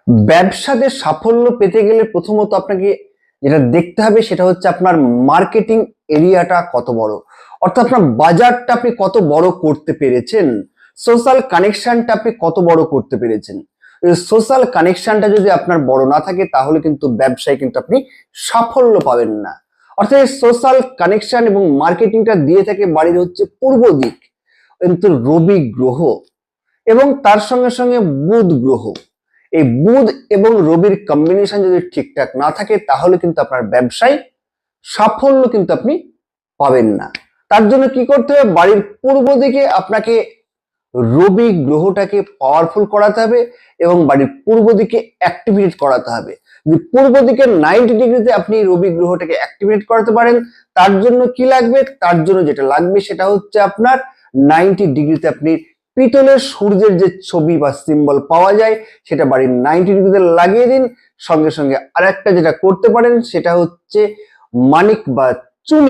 ব্যবসাতে সাফল্য পেতে গেলে প্রথমত আপনাকে যেটা দেখতে হবে সেটা হচ্ছে আপনার মার্কেটিং এরিয়াটা কত বড়, অর্থাৎ আপনার বাজারটা আপনি কত বড় করতে পেরেছেন, সোশ্যাল কানেকশনটা আপনি কত বড় করতে পেরেছেন। সোশ্যাল কানেকশনটা যদি আপনার বড় না থাকে তাহলে কিন্তু ব্যবসায় কিন্তু আপনি সাফল্য পাবেন না। অর্থাৎ সোশ্যাল কানেকশন এবং মার্কেটিংটা দিয়ে থাকে বাড়ির হচ্ছে পূর্ব দিক, কিন্তু রবি গ্রহ এবং তার সঙ্গে সঙ্গে বুধ গ্রহ, এই বুধ এবং রবির কম্বিনেশন যদি ঠিকঠাক না থাকে তাহলে কিন্তু আপনার ব্যবসায় সাফল্য কিন্তু আপনি পাবেন না। তার জন্য কি করতে হবে, বাড়ির পূর্ব দিকে আপনাকে রবি গ্রহটাকে পাওয়ারফুল করাতে হবে এবং বাড়ির পূর্ব দিকে অ্যাক্টিভেট করাতে হবে। যদি পূর্ব দিকে 90 ডিগ্রিতে আপনি রবি গ্রহটাকে অ্যাক্টিভেট করাতে পারেন, তার জন্য কি লাগবে, তার জন্য যেটা লাগবে সেটা হচ্ছে আপনার 90 ডিগ্রিতে আপনি পিতলের সূর্যের যে ছবি বা সিম্বল পাওয়া যায় সেটা বাড়ির 90 ডিগ্রিতে লাগিয়ে দিন। সঙ্গে সঙ্গে আরেকটা যেটা করতে পারেন সেটা হচ্ছে মানিক বা